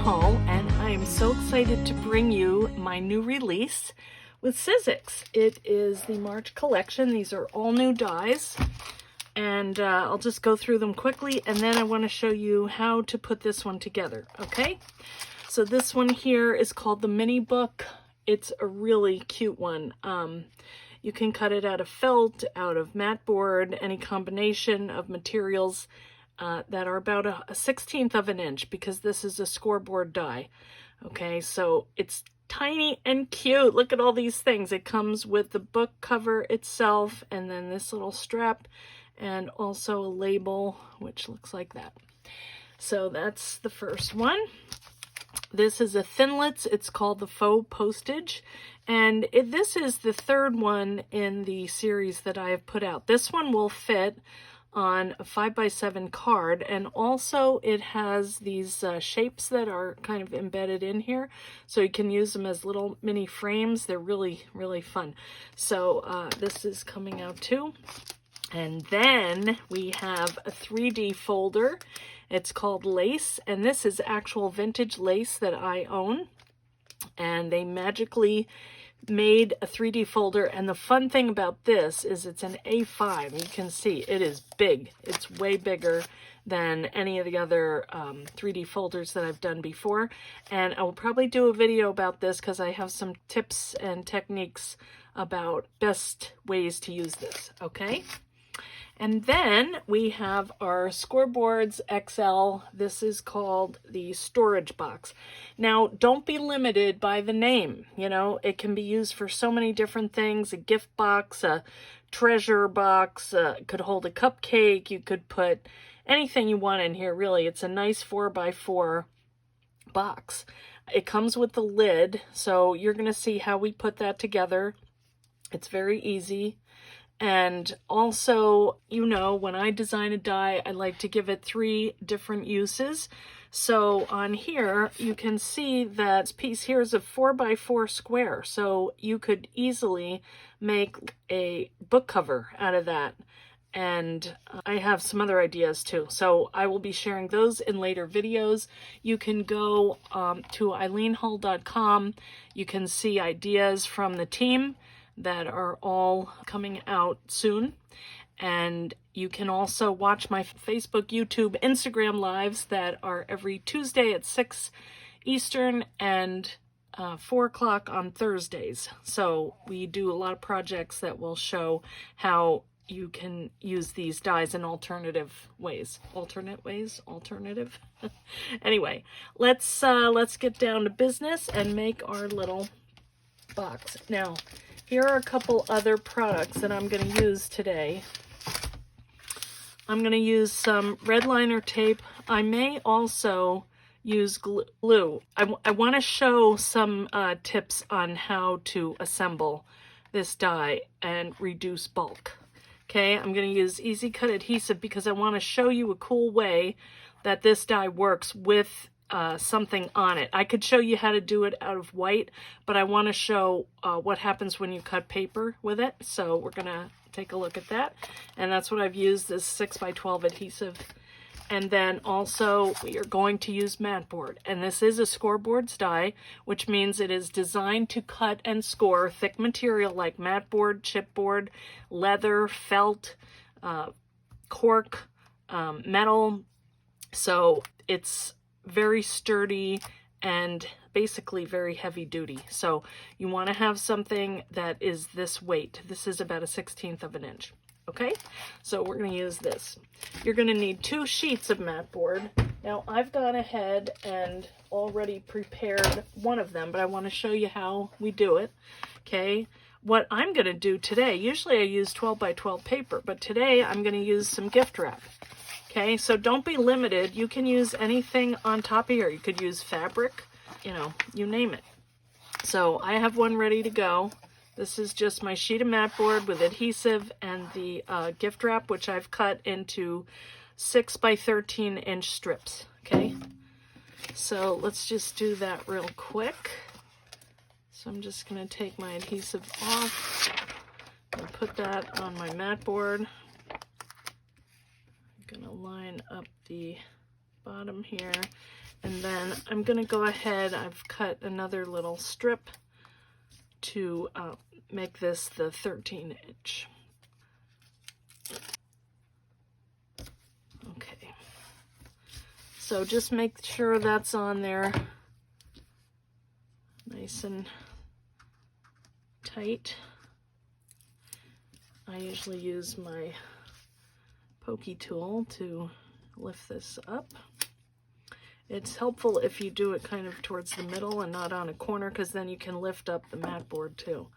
haul, and I am so excited to bring you my new release with Sizzix. It is the March collection. These are all new dies, and I'll just go through them quickly, and then I want to show you how to put this one together, okay? So this one here is called the Mini Book. It's a really cute one. You can cut it out of felt, out of mat board, any combination of materials that are about a 1/16 of an inch, because this is a ScoreBoard die. Okay, so it's tiny and cute. Look at all these things. It comes with the book cover itself, and then this little strap, and also a label, which looks like that. So that's the first one. This is a Thinlits. It's called the Faux Postage, and this is the third one in the series that I have put out. This one will fit on a 5x7 card, and also it has these shapes that are kind of embedded in here, so you can use them as little mini frames. They're really, really fun. So this is coming out too. And then we have a 3D folder. It's called Lace, and this is actual vintage lace that I own, and they magically made a 3D folder. And the fun thing about this is it's an A5. You can see it is big. It's way bigger than any of the other 3D folders that I've done before, and I will probably do a video about this because I have some tips and techniques about best ways to use this, okay? And then we have our ScoreBoards XL. This is called the storage box. Now, don't be limited by the name. You know, it can be used for so many different things. A gift box, a treasure box, could hold a cupcake. You could put anything you want in here, really. It's a nice 4x4 box. It comes with the lid, so you're going to see how we put that together. It's very easy. And also, you know, when I design a die, I like to give it 3 different uses. So on here, you can see that this piece here is a 4x4 square. So you could easily make a book cover out of that. And I have some other ideas too. So I will be sharing those in later videos. You can go to eileenhull.com. You can see ideas from the team that are all coming out soon. And you can also watch my Facebook, YouTube, Instagram lives that are every Tuesday at 6 Eastern and 4 o'clock on Thursdays. So we do a lot of projects that will show how you can use these dies in alternative ways. Alternative? Anyway, let's get down to business and make our little box. Now, here are a couple other products that I'm going to use today. I'm going to use some red liner tape. I may also use glue. I want to show some tips on how to assemble this die and reduce bulk. Okay, I'm going to use Easy Cut adhesive because I want to show you a cool way that this die works with something on it. I could show you how to do it out of white, but I want to show what happens when you cut paper with it. So we're going to take a look at that. And that's what I've used, this 6x12 adhesive. And then also we are going to use mat board. And this is a ScoreBoards die, which means it is designed to cut and score thick material like mat board, chipboard, leather, felt, cork, metal. So it's very sturdy and basically very heavy duty. So you want to have something that is this weight. This is about a 1/16 of an inch. Okay, so we're going to use this. You're going to need 2 sheets of mat board. Now I've gone ahead and already prepared one of them, but I want to show you how we do it. Okay, what I'm going to do today, usually I use 12x12 paper, but today I'm going to use some gift wrap. Okay, so don't be limited. You can use anything on top of here. You could use fabric, you know, you name it. So I have one ready to go. This is just my sheet of mat board with adhesive and the gift wrap, which I've cut into 6x13 inch strips. Okay, so let's just do that real quick. So I'm just going to take my adhesive off and put that on my mat board. I'm going to line up the bottom here, And then I'm going to go ahead, I've cut another little strip to make this the 13-inch. Okay, so just make sure that's on there nice and tight. I usually use my pokey tool to lift this up. It's helpful if you do it kind of towards the middle and not on a corner, because then you can lift up the mat board too.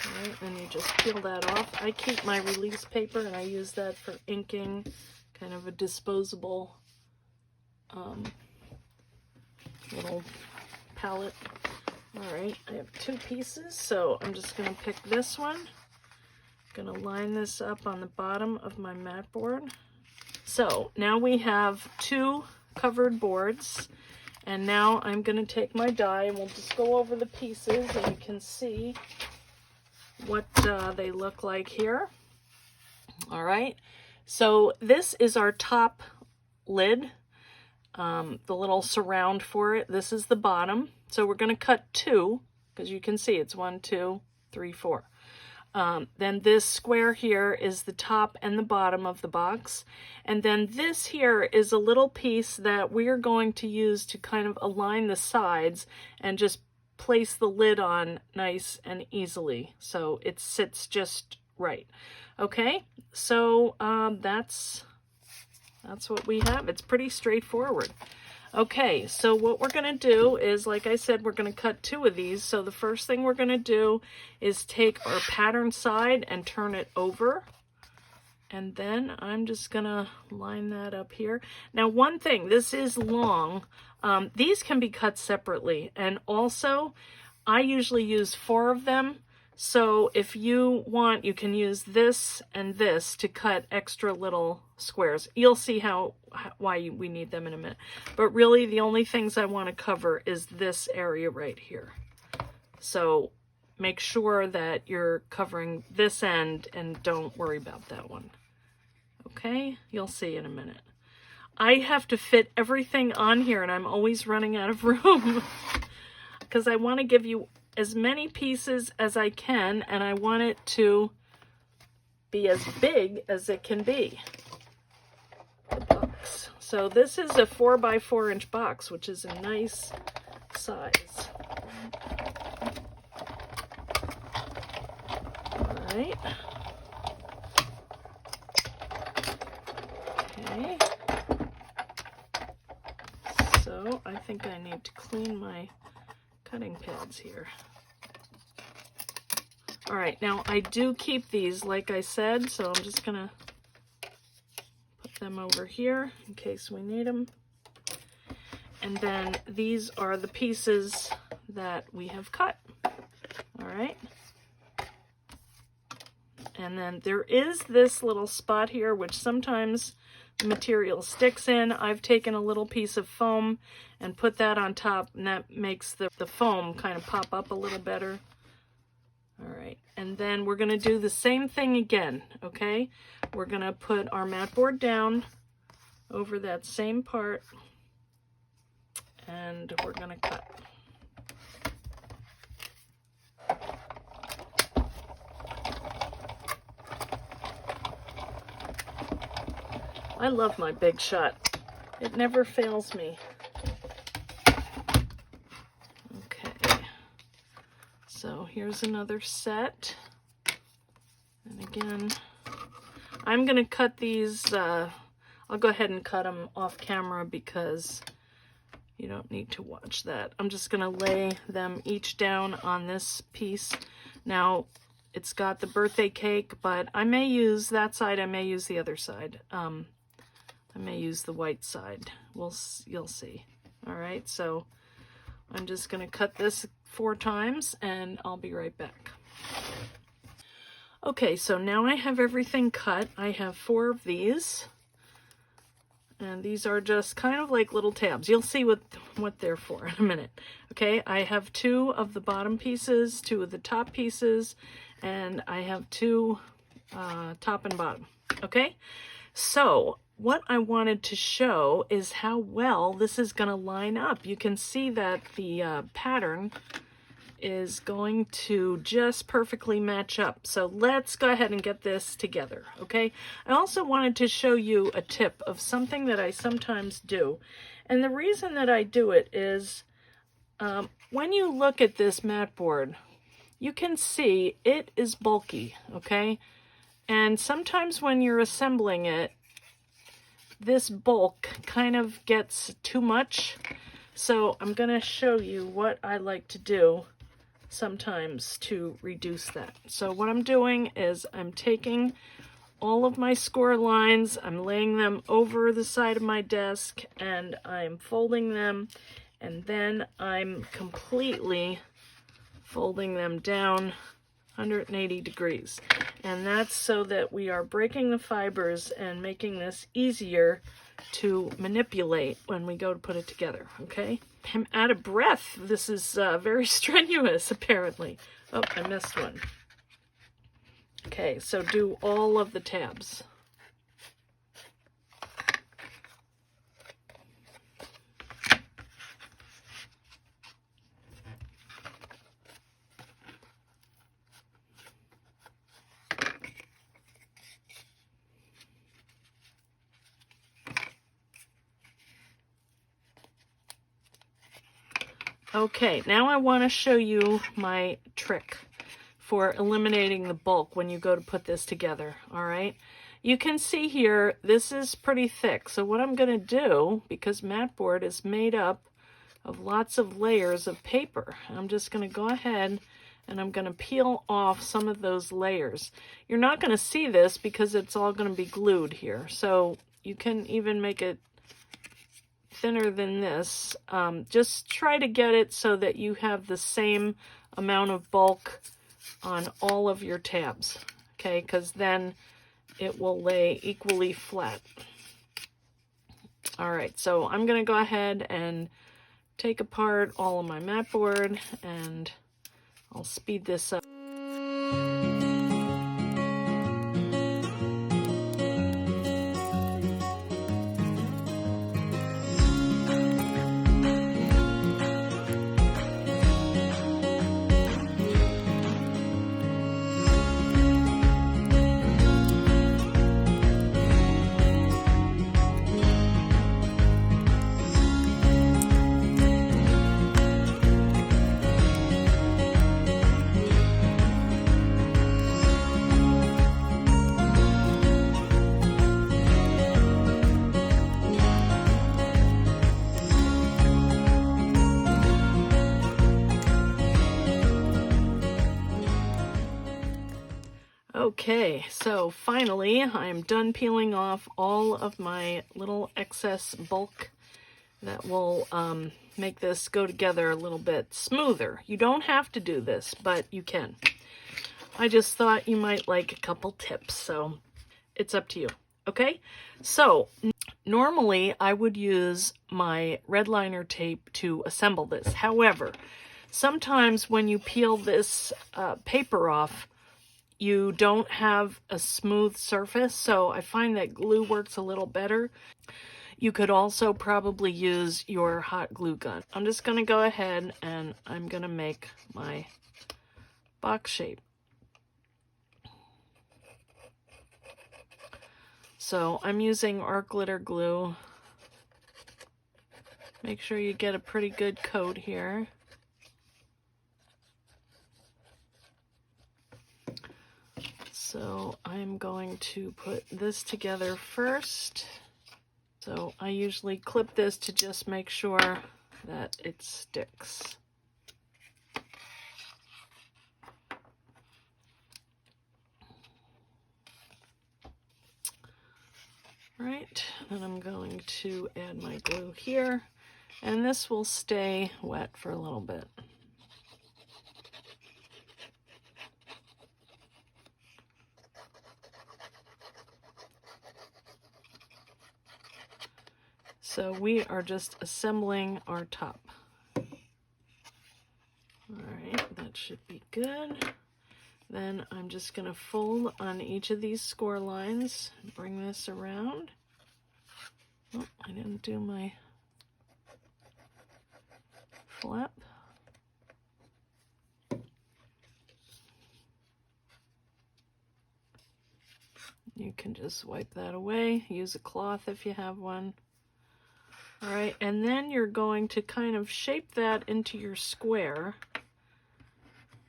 All right, and you just peel that off. I keep my release paper and I use that for inking, kind of a disposable little palette. All right, I have 2 pieces, so I'm just going to pick this one. I'm going to line this up on the bottom of my mat board. So now we have 2 covered boards, and now I'm going to take my die and we'll just go over the pieces and you can see what they look like here. All right, so this is our top lid, the little surround for it. This is the bottom, so we're going to cut 2 because you can see it's 1, 2, 3, 4. Then this square here is the top and the bottom of the box. And then this here is a little piece that we're going to use to kind of align the sides and just place the lid on nice and easily so it sits just right. Okay, so that's what we have. It's pretty straightforward. Okay, so what we're going to do is, like I said, we're going to cut 2 of these. So the first thing we're going to do is take our pattern side and turn it over. And then I'm just going to line that up here. Now, one thing, this is long. These can be cut separately. And also, I usually use 4 of them. So if you want, you can use this and this to cut extra little squares. You'll see why we need them in a minute. But really, the only things I want to cover is this area right here. So make sure that you're covering this end and don't worry about that one. Okay, you'll see in a minute. I have to fit everything on here and I'm always running out of room because I want to give you as many pieces as I can, and I want it to be as big as it can be. The box. So this is a 4 by 4 inch box, which is a nice size. All right. Okay. So I think I need to clean my cutting pads here. All right, now I do keep these, like I said, so I'm just gonna put them over here in case we need them. And then these are the pieces that we have cut. All right. And then there is this little spot here, which sometimes the material sticks in. I've taken a little piece of foam and put that on top, and that makes the foam kind of pop up a little better. All right, and then we're going to do the same thing again, okay? We're going to put our mat board down over that same part, and we're going to cut. I love my Big Shot. It never fails me. Okay, so here's another set. And again, I'm going to cut these, I'll go ahead and cut them off camera because you don't need to watch that. I'm just going to lay them each down on this piece. Now, it's got the birthday cake, but I may use that side, I may use the other side. I may use the white side. You'll see. All right, so I'm just going to cut this 4 times and I'll be right back. Okay, so now I have everything cut. I have 4 of these. And these are just kind of like little tabs. You'll see what they're for in a minute. Okay, I have 2 of the bottom pieces, 2 of the top pieces, and I have 2 top and bottom. Okay, so what I wanted to show is how well this is going to line up. You can see that the pattern is going to just perfectly match up. So let's go ahead and get this together, okay? I also wanted to show you a tip of something that I sometimes do. And the reason that I do it is when you look at this mat board, you can see it is bulky, okay? And sometimes when you're assembling it, this bulk kind of gets too much. So I'm going to show you what I like to do sometimes to reduce that. So what I'm doing is I'm taking all of my score lines, I'm laying them over the side of my desk, and I'm folding them, and then I'm completely folding them down 180 degrees. And that's so that we are breaking the fibers and making this easier to manipulate when we go to put it together, okay? I'm out of breath. This is very strenuous, apparently. Oh, I missed one. Okay, so do all of the tabs. Okay, now I want to show you my trick for eliminating the bulk when you go to put this together, all right? You can see here, this is pretty thick. So what I'm going to do, because mat board is made up of lots of layers of paper, I'm just going to go ahead and I'm going to peel off some of those layers. You're not going to see this because it's all going to be glued here. So you can even make it thinner than this. Just try to get it so that you have the same amount of bulk on all of your tabs, okay? Because then it will lay equally flat. All right, so I'm going to go ahead and take apart all of my mat board, and I'll speed this up. Okay, so finally I'm done peeling off all of my little excess bulk that will make this go together a little bit smoother. You don't have to do this, but you can. I just thought you might like a couple tips, so it's up to you. Okay, so normally I would use my red liner tape to assemble this. However, sometimes when you peel this paper off, you don't have a smooth surface, so I find that glue works a little better. You could also probably use your hot glue gun. I'm just going to go ahead and I'm going to make my box shape. So I'm using art glitter glue. Make sure you get a pretty good coat here. So I'm going to put this together first. So I usually clip this to just make sure that it sticks. Right, then I'm going to add my glue here, and this will stay wet for a little bit. So we are just assembling our top. All right, that should be good. Then I'm just going to fold on each of these score lines, bring this around. Oh, I didn't do my flap. You can just wipe that away. Use a cloth if you have one. All right, and then you're going to kind of shape that into your square.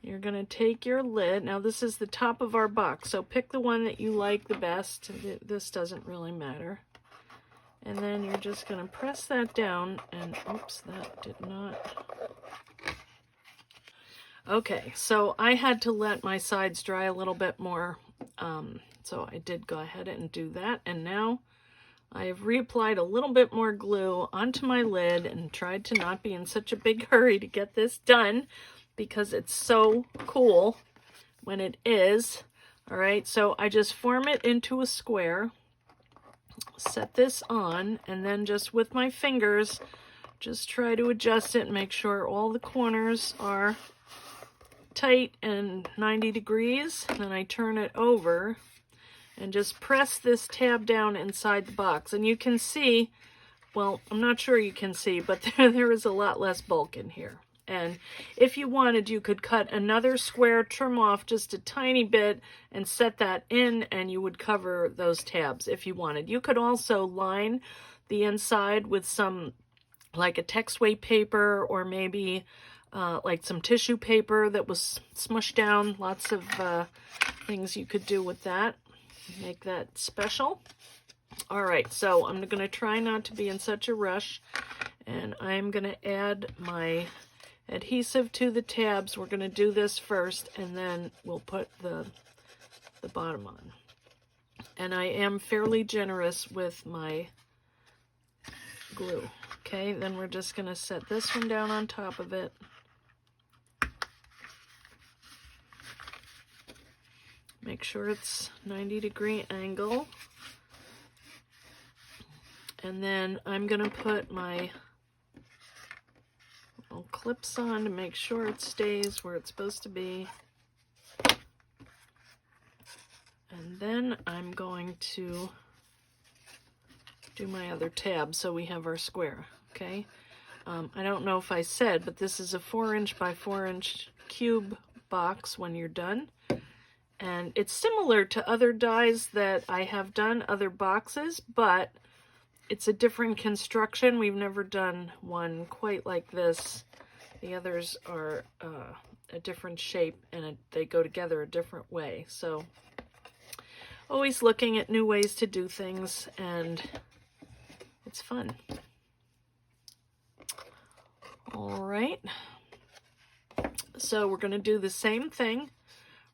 You're going to take your lid. Now this is the top of our box, so pick the one that you like the best. This doesn't really matter. And then you're just going to press that down, and oops, that did not. Okay, so I had to let my sides dry a little bit more, so I did go ahead and do that. And now I have reapplied a little bit more glue onto my lid and tried to not be in such a big hurry to get this done because it's so cool when it is. All right, so I just form it into a square, set this on, and then just with my fingers, just try to adjust it and make sure all the corners are tight and 90 degrees. And then I turn it over and just press this tab down inside the box. And you can see, well, I'm not sure you can see, but there is a lot less bulk in here. And if you wanted, you could cut another square, trim off just a tiny bit, and set that in, and you would cover those tabs if you wanted. You could also line the inside with some, like a text-weight paper, or maybe like some tissue paper that was smushed down. Lots of things you could do with that. Make that special. All right, so I'm going to try not to be in such a rush, and I'm going to add my adhesive to the tabs. We're going to do this first, and then we'll put the bottom on. And I am fairly generous with my glue. Okay, then we're just going to set this one down on top of it. Make sure it's 90-degree angle. And then I'm going to put my little clips on to make sure it stays where it's supposed to be. And then I'm going to do my other tab so we have our square, okay? I don't know if I said, but this is a 4-inch by 4-inch cube box when you're done. And it's similar to other dies that I have done, other boxes, but it's a different construction. We've never done one quite like this. The others are a different shape, and they go together a different way. So always looking at new ways to do things, and it's fun. All right. So we're going to do the same thing.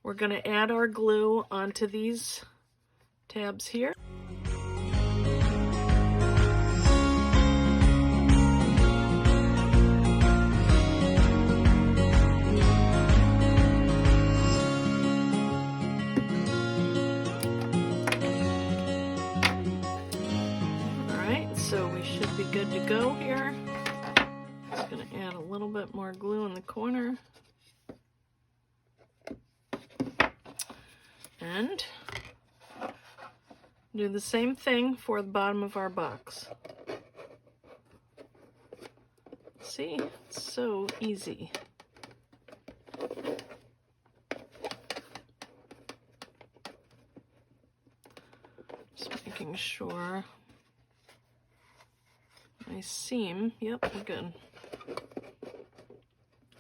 We're going to add our glue onto these tabs here. Alright, so we should be good to go here. Just going to add a little bit more glue in the corner. And do the same thing for the bottom of our box. See, it's so easy. Just making sure my seam, yep, good.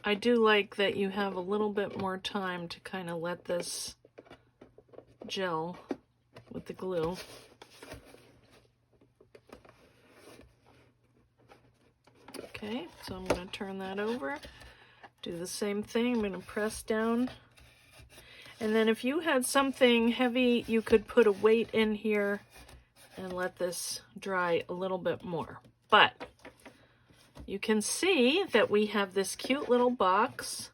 I do like that you have a little bit more time to kind of let this gel with the glue. Okay, so I'm going to turn that over, do the same thing. I'm going to press down, and then if you had something heavy, you could put a weight in here and let this dry a little bit more. But you can see that we have this cute little box.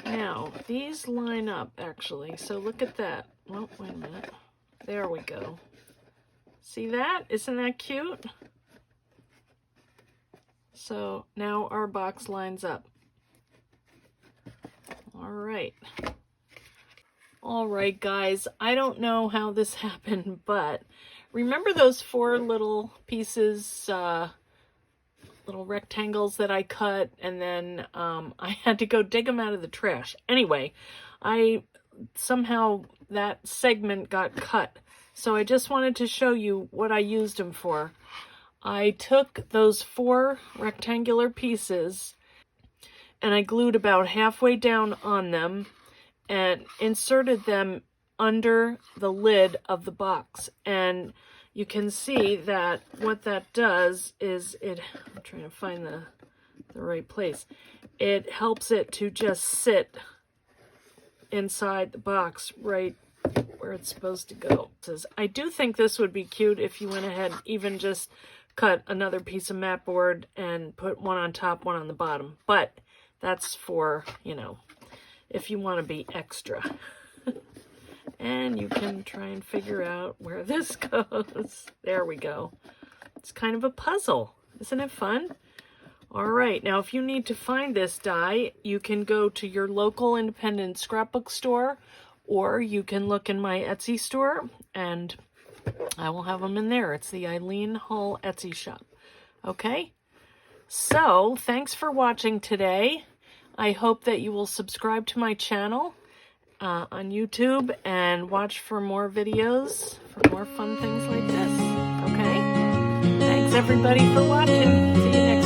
Now, these line up actually, so look at that. Oh, wait a minute. There we go. See that? Isn't that cute? So now our box lines up. All right. All right, guys. I don't know how this happened, but remember those 4 little pieces, little rectangles that I cut, and then I had to go dig them out of the trash. Anyway, somehow that segment got cut. So I just wanted to show you what I used them for. I took those 4 rectangular pieces and I glued about halfway down on them and inserted them under the lid of the box. And you can see that what that does is I'm trying to find the right place. It helps it to just sit inside the box right where it's supposed to go. I do think this would be cute if you went ahead even just cut another piece of mat board and put one on top, one on the bottom. But that's for, you know, if you want to be extra. And you can try and figure out where this goes. There we go. It's kind of a puzzle. Isn't it fun? All right, now if you need to find this die, you can go to your local independent scrapbook store, or you can look in my Etsy store, and I will have them in there. It's the Eileen Hull Etsy shop. Okay? So, thanks for watching today. I hope that you will subscribe to my channel on YouTube and watch for more videos, for more fun things like this. Okay? Thanks everybody for watching. See you next time.